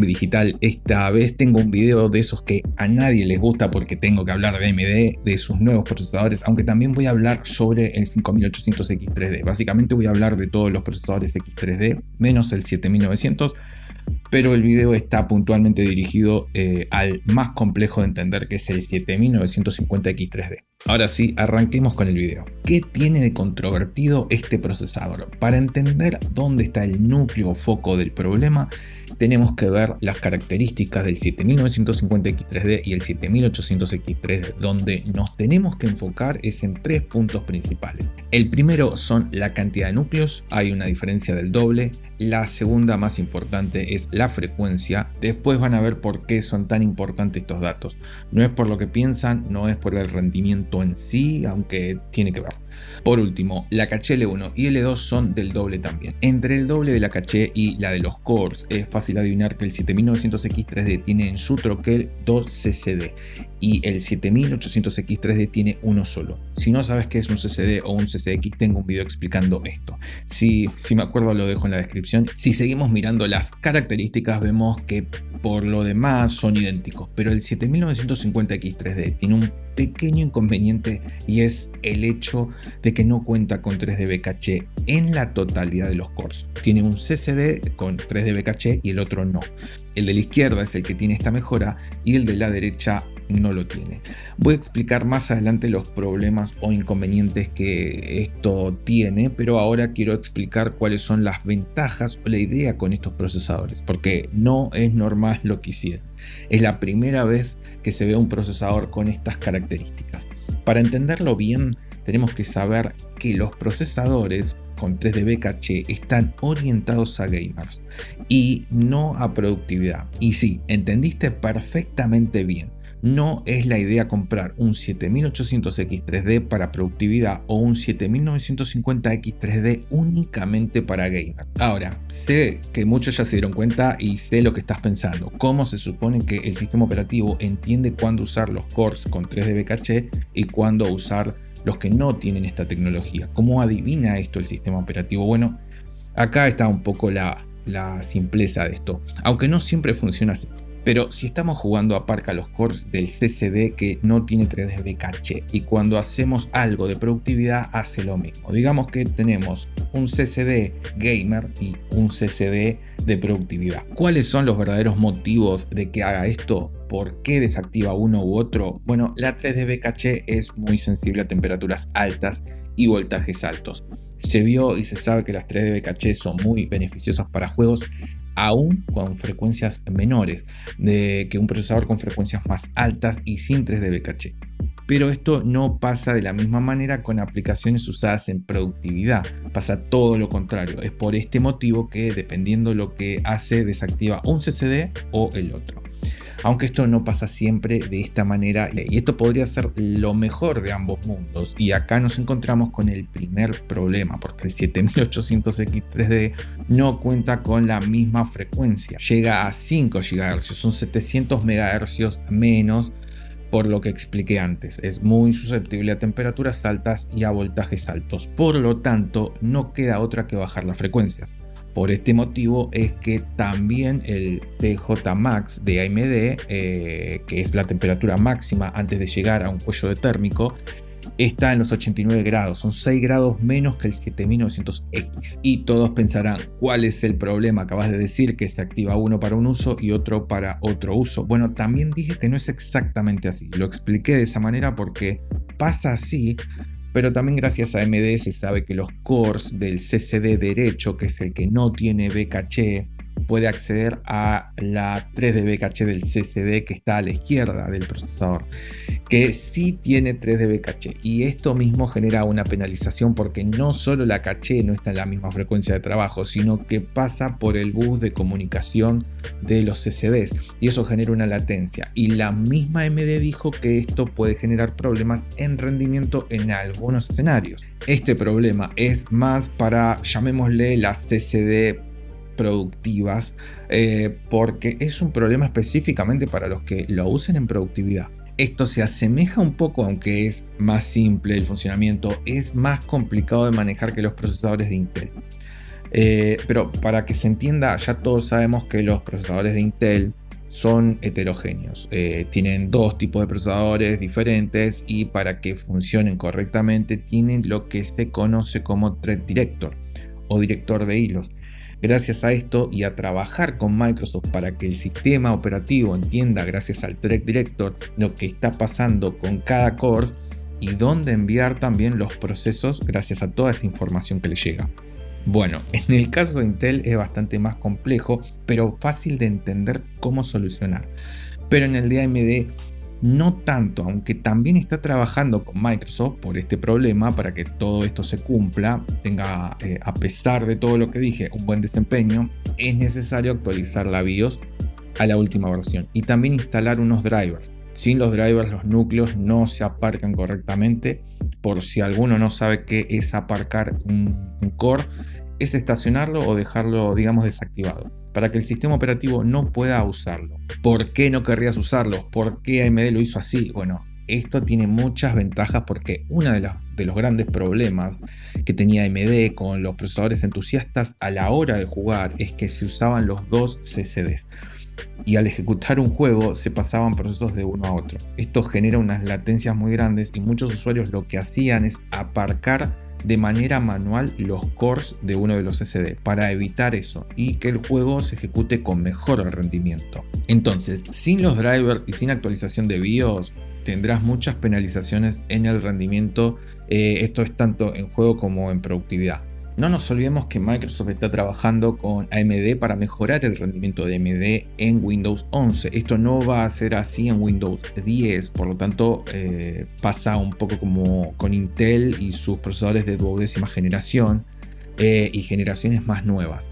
Digital. Esta vez tengo un video de esos que a nadie les gusta porque tengo que hablar de AMD, de sus nuevos procesadores, aunque también voy a hablar sobre el 5800X3D. Básicamente voy a hablar de todos los procesadores X3D, menos el 7900, pero el video está puntualmente dirigido al más complejo de entender, que es el 7950X3D. Ahora sí, arranquemos con el video. ¿Qué tiene de controvertido este procesador? Para entender dónde está el núcleo o foco del problema, tenemos que ver las características del 7950X3D y el 7800X3D. Donde nos tenemos que enfocar es en tres puntos principales. El primero son la cantidad de núcleos, hay una diferencia del doble. La segunda, más importante, es la frecuencia. Después van a ver por qué son tan importantes estos datos. No es por lo que piensan, no es por el rendimiento en sí, aunque tiene que ver. Por último, la caché L1 y L2 son del doble también. Entre el doble de la caché y la de los cores, es fácil adivinar que el 7900X3D tiene en su troquel 2 CCD y el 7800X3D tiene uno solo. Si no sabes qué es un CCD o un CCX, tengo un video explicando esto. Si me acuerdo, lo dejo en la descripción. Si seguimos mirando las características, vemos que por lo demás son idénticos, pero el 7950X3D tiene un pequeño inconveniente, y es el hecho de que no cuenta con 3dB caché en la totalidad de los cores. Tiene un CCD con 3dB caché y el otro no. El de la izquierda es el que tiene esta mejora y el de la derecha no lo tiene. Voy a explicar más adelante los problemas o inconvenientes que esto tiene, pero ahora quiero explicar cuáles son las ventajas o la idea con estos procesadores, porque no es normal lo que hicieron. Es la primera vez que se ve un procesador con estas características. Para entenderlo bien, tenemos que saber que los procesadores con 3dB caché están orientados a gamers y no a productividad. Y sí, entendiste perfectamente bien. No es la idea comprar un 7800X3D para productividad o un 7950X3D únicamente para gamer. Ahora, sé que muchos ya se dieron cuenta y sé lo que estás pensando. ¿Cómo se supone que el sistema operativo entiende cuándo usar los cores con 3dB caché y cuándo usar los que no tienen esta tecnología? ¿Cómo adivina esto el sistema operativo? Bueno, acá está un poco la simpleza de esto, aunque no siempre funciona así. Pero si estamos jugando, aparca los cores del CCD que no tiene 3dB caché, y cuando hacemos algo de productividad hace lo mismo. Digamos que tenemos un CCD gamer y un CCD de productividad. ¿Cuáles son los verdaderos motivos de que haga esto? ¿Por qué desactiva uno u otro? Bueno, la 3dB caché es muy sensible a temperaturas altas y voltajes altos. Se vio y se sabe que las 3dB caché son muy beneficiosas para juegos, aún con frecuencias menores que un procesador con frecuencias más altas y sin 3dB caché. Pero esto no pasa de la misma manera con aplicaciones usadas en productividad, pasa todo lo contrario. Es por este motivo que, dependiendo lo que hace, desactiva un CCD o el otro. Aunque esto no pasa siempre de esta manera, y esto podría ser lo mejor de ambos mundos. Y acá nos encontramos con el primer problema, porque el 7800X3D no cuenta con la misma frecuencia. Llega a 5 GHz, son 700 MHz menos, por lo que expliqué antes. Es muy susceptible a temperaturas altas y a voltajes altos. Por lo tanto, no queda otra que bajar las frecuencias. Por este motivo es que también el TJ Max de AMD, que es la temperatura máxima antes de llegar a un cuello de térmico, está en los 89 grados, son 6 grados menos que el 7900X. Y todos pensarán, ¿cuál es el problema? Acabas de decir que se activa uno para un uso y otro para otro uso. Bueno, también dije que no es exactamente así. Lo expliqué de esa manera porque pasa así, pero también gracias a AMD se sabe que los cores del CCD derecho, que es el que no tiene B caché, puede acceder a la 3dB caché del CCD que está a la izquierda del procesador, que sí tiene 3dB caché, y esto mismo genera una penalización porque no solo la caché no está en la misma frecuencia de trabajo, sino que pasa por el bus de comunicación de los CCDs y eso genera una latencia, y la misma AMD dijo que esto puede generar problemas en rendimiento en algunos escenarios. Este problema es más para, llamémosle, la CCD productivas, porque es un problema específicamente para los que lo usen en productividad. Esto se asemeja un poco, aunque es más simple el funcionamiento, es más complicado de manejar que los procesadores de Intel. Pero para que se entienda, ya todos sabemos que los procesadores de Intel son heterogéneos. Tienen dos tipos de procesadores diferentes y para que funcionen correctamente tienen lo que se conoce como Thread Director o director de hilos. Gracias a esto y a trabajar con Microsoft para que el sistema operativo entienda, gracias al Thread Director, lo que está pasando con cada core y dónde enviar también los procesos gracias a toda esa información que le llega. Bueno, en el caso de Intel es bastante más complejo, pero fácil de entender cómo solucionar. Pero en el de AMD no tanto, aunque también está trabajando con Microsoft por este problema para que todo esto se cumpla, tenga, a pesar de todo lo que dije, un buen desempeño, es necesario actualizar la BIOS a la última versión y también instalar unos drivers. Sin los drivers los núcleos no se aparcan correctamente. Por si alguno no sabe qué es aparcar un core, es estacionarlo o dejarlo, digamos, desactivado para que el sistema operativo no pueda usarlo. ¿Por qué no querrías usarlo? ¿Por qué AMD lo hizo así? Bueno, esto tiene muchas ventajas porque uno de los grandes problemas que tenía AMD con los procesadores entusiastas a la hora de jugar es que se usaban los dos CCDs. Y al ejecutar un juego se pasaban procesos de uno a otro. Esto genera unas latencias muy grandes y muchos usuarios lo que hacían es aparcar de manera manual los cores de uno de los SSD para evitar eso y que el juego se ejecute con mejor rendimiento. Entonces, sin los drivers y sin actualización de BIOS tendrás muchas penalizaciones en el rendimiento. Esto es tanto en juego como en productividad. No nos olvidemos que Microsoft está trabajando con AMD para mejorar el rendimiento de AMD en Windows 11. Esto no va a ser así en Windows 10, por lo tanto pasa un poco como con Intel y sus procesadores de 12ª generación y generaciones más nuevas,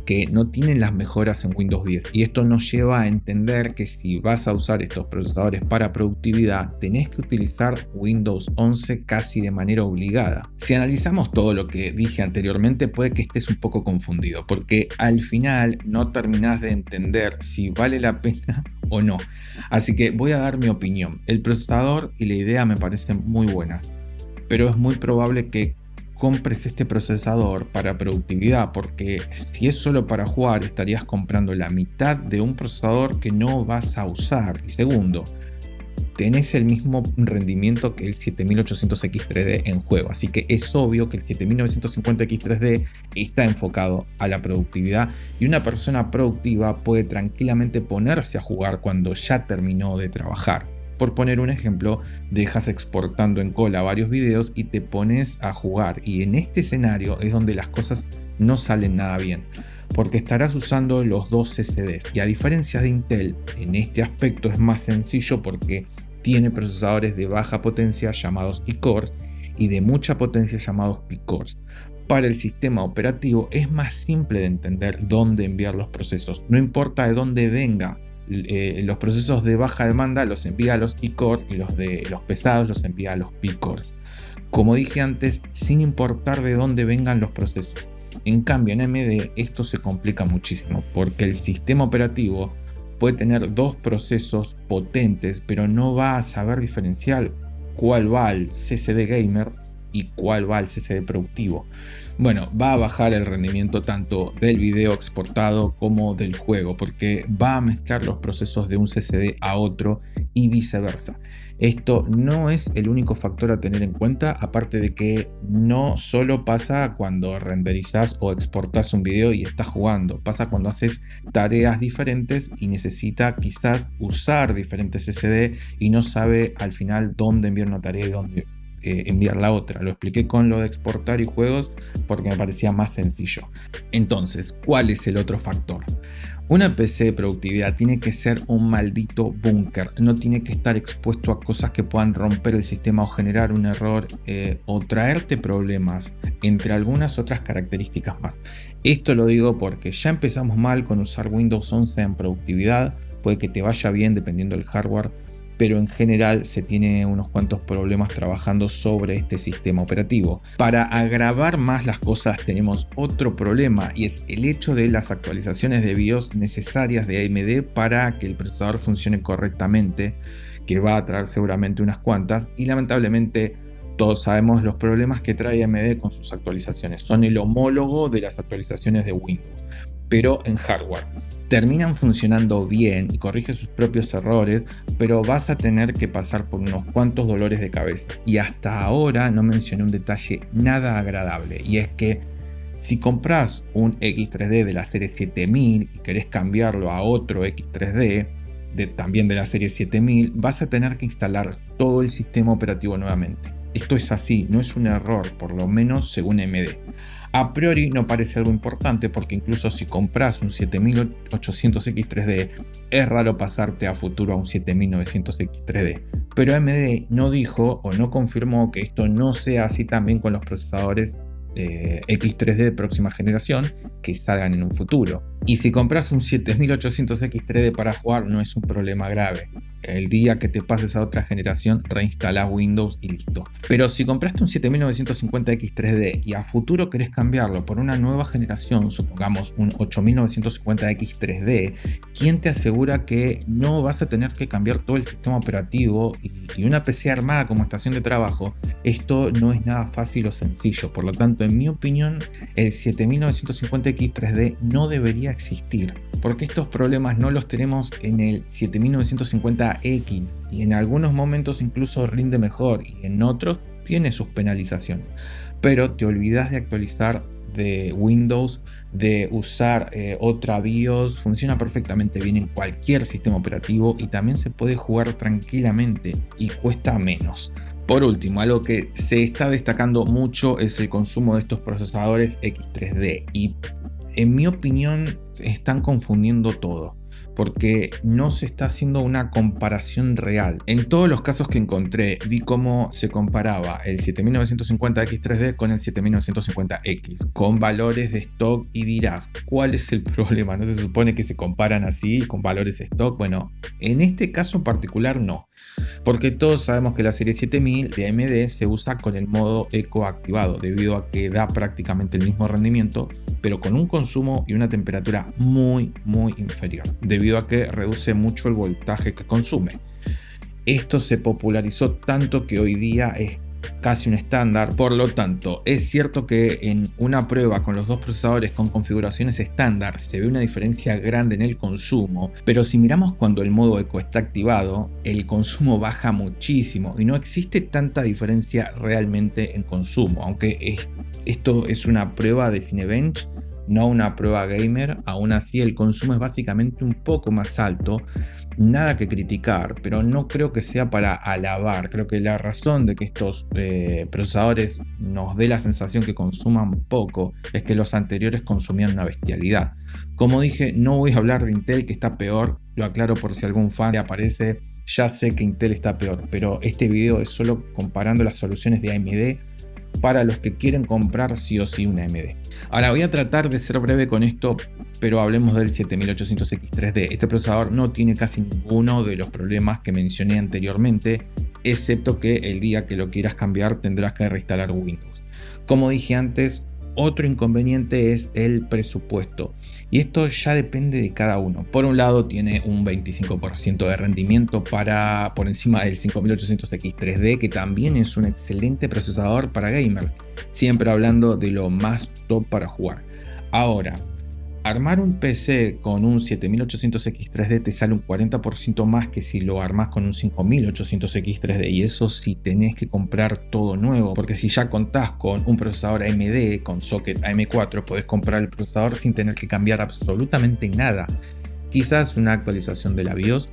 que no tienen las mejoras en Windows 10, y esto nos lleva a entender que si vas a usar estos procesadores para productividad tenés que utilizar Windows 11 casi de manera obligada. Si analizamos todo lo que dije anteriormente puede que estés un poco confundido porque al final no terminás de entender si vale la pena o no, así que voy a dar mi opinión. El procesador y la idea me parecen muy buenas, pero es muy probable que compres este procesador para productividad, porque si es solo para jugar estarías comprando la mitad de un procesador que no vas a usar. Y segundo, tenés el mismo rendimiento que el 7800X3D en juego, así que es obvio que el 7950X3D está enfocado a la productividad y una persona productiva puede tranquilamente ponerse a jugar cuando ya terminó de trabajar. Por poner un ejemplo, dejas exportando en cola varios videos y te pones a jugar, y en este escenario es donde las cosas no salen nada bien, porque estarás usando los dos CCDs, y a diferencia de Intel, en este aspecto es más sencillo porque tiene procesadores de baja potencia llamados E-cores y de mucha potencia llamados P-cores. Para el sistema operativo es más simple de entender dónde enviar los procesos, no importa de dónde venga. Los procesos de baja demanda los envía a los E-core y los pesados los envía a los P-cores. Como dije antes, sin importar de dónde vengan los procesos. En cambio en AMD esto se complica muchísimo porque el sistema operativo puede tener dos procesos potentes, pero no va a saber diferenciar cuál va al CCD gamer y cuál va al CCD productivo. Bueno, va a bajar el rendimiento tanto del video exportado como del juego, porque va a mezclar los procesos de un CCD a otro y viceversa. Esto no es el único factor a tener en cuenta, aparte de que no solo pasa cuando renderizas o exportas un video y estás jugando, pasa cuando haces tareas diferentes y necesita quizás usar diferentes CCD y no sabe al final dónde enviar una tarea y dónde enviar la otra. Lo expliqué con lo de exportar y juegos porque me parecía más sencillo. Entonces, ¿cuál es el otro factor? Una PC de productividad tiene que ser un maldito búnker, no tiene que estar expuesto a cosas que puedan romper el sistema o generar un error o traerte problemas, entre algunas otras características más. Esto lo digo porque ya empezamos mal con usar Windows 11 en productividad, puede que te vaya bien dependiendo del hardware, pero en general se tiene unos cuantos problemas trabajando sobre este sistema operativo. Para agravar más las cosas tenemos otro problema, y es el hecho de las actualizaciones de BIOS necesarias de AMD para que el procesador funcione correctamente, que va a traer seguramente unas cuantas, y lamentablemente Todos sabemos los problemas que trae AMD con sus actualizaciones. Son el homólogo de las actualizaciones de Windows, pero en hardware. Terminan funcionando bien y corrige sus propios errores, pero vas a tener que pasar por unos cuantos dolores de cabeza. Y hasta ahora no mencioné un detalle nada agradable, y es que si compras un X3D de la serie 7000 y querés cambiarlo a otro X3D, también de la serie 7000, vas a tener que instalar todo el sistema operativo nuevamente. Esto es así, no es un error, por lo menos según AMD. A priori no parece algo importante porque incluso si compras un 7800 X3D, es raro pasarte a futuro a un 7900 X3D. Pero AMD no dijo o no confirmó que esto no sea así también con los procesadores X3D de próxima generación que salgan en un futuro. Y si compras un 7800 X3D para jugar no es un problema grave. El día que te pases a otra generación reinstalás Windows y listo. Pero si compraste un 7950 X3D y a futuro querés cambiarlo por una nueva generación, supongamos un 8950 X3D, ¿quién te asegura que no vas a tener que cambiar todo el sistema operativo y una PC armada como estación de trabajo? Esto no es nada fácil o sencillo, por lo tanto, en mi opinión, el 7950 X3D no debería existir, porque estos problemas no los tenemos en el 7950X y en algunos momentos incluso rinde mejor y en otros tiene sus penalizaciones, pero te olvidas de actualizar de Windows, de usar otra BIOS, funciona perfectamente bien en cualquier sistema operativo y también se puede jugar tranquilamente y cuesta menos. Por último, algo que se está destacando mucho es el consumo de estos procesadores X3D y en mi opinión están confundiendo todo, porque no se está haciendo una comparación real. En todos los casos que encontré, vi cómo se comparaba el 7950 X3D con el 7950X, con valores de stock, y dirás, ¿cuál es el problema? ¿No se supone que se comparan así, con valores de stock? Bueno, en este caso en particular no, porque todos sabemos que la serie 7000 de AMD se usa con el modo eco activado, debido a que da prácticamente el mismo rendimiento, pero con un consumo y una temperatura muy inferior, debido a que reduce mucho el voltaje que consume. Esto se popularizó tanto que hoy día es casi un estándar. Por lo tanto, es cierto que en una prueba con los dos procesadores con configuraciones estándar se ve una diferencia grande en el consumo, pero si miramos cuando el modo eco está activado, el consumo baja muchísimo y no existe tanta diferencia realmente en consumo, aunque esto es una prueba de Cinebench, no una prueba gamer. Aún así el consumo es básicamente un poco más alto, nada que criticar, pero no creo que sea para alabar. Creo que la razón de que estos procesadores nos dé la sensación que consuman poco es que los anteriores consumían una bestialidad. Como dije, no voy a hablar de Intel, que está peor, lo aclaro por si algún fan le aparece. Ya sé que Intel está peor, pero este video es solo comparando las soluciones de AMD para los que quieren comprar sí o sí una AMD. Ahora voy a tratar de ser breve con esto, pero hablemos del 7800 X3D. Este procesador no tiene casi ninguno de los problemas que mencioné anteriormente, excepto que el día que lo quieras cambiar tendrás que reinstalar Windows. Como dije antes, otro inconveniente es el presupuesto, y esto ya depende de cada uno. Por un lado tiene un 25% de rendimiento por encima del 5800 X3D, que también es un excelente procesador para gamers, siempre hablando de lo más top para jugar. Ahora, armar un PC con un 7800 X3D te sale un 40% más que si lo armas con un 5800 X3D, y eso si tenés que comprar todo nuevo, porque si ya contás con un procesador AMD con socket AM4, podés comprar el procesador sin tener que cambiar absolutamente nada, quizás una actualización de la BIOS,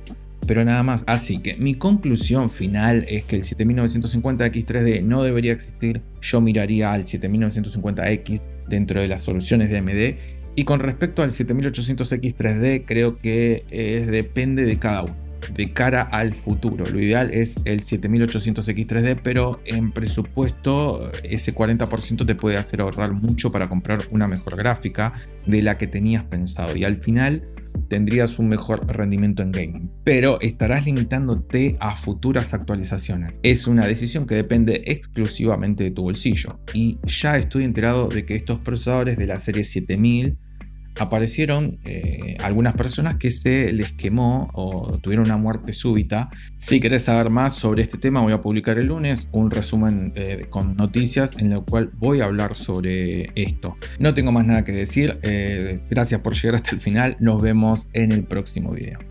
pero nada más. Así que mi conclusión final es que el 7950 X3D no debería existir. Yo miraría al 7950X dentro de las soluciones de AMD. Y con respecto al 7800 X3D, creo que depende de cada uno, de cara al futuro. Lo ideal es el 7800 X3D, pero en presupuesto ese 40% te puede hacer ahorrar mucho para comprar una mejor gráfica de la que tenías pensado, y al final tendrías un mejor rendimiento en gaming, pero estarás limitándote a futuras actualizaciones. Es una decisión que depende exclusivamente de tu bolsillo, y ya estoy enterado de que estos procesadores de la serie 7000 aparecieron algunas personas que se les quemó o tuvieron una muerte súbita. Si querés saber más sobre este tema, voy a publicar el lunes un resumen con noticias en el cual voy a hablar sobre esto. No tengo más nada que decir. Gracias por llegar hasta el final. Nos vemos en el próximo video.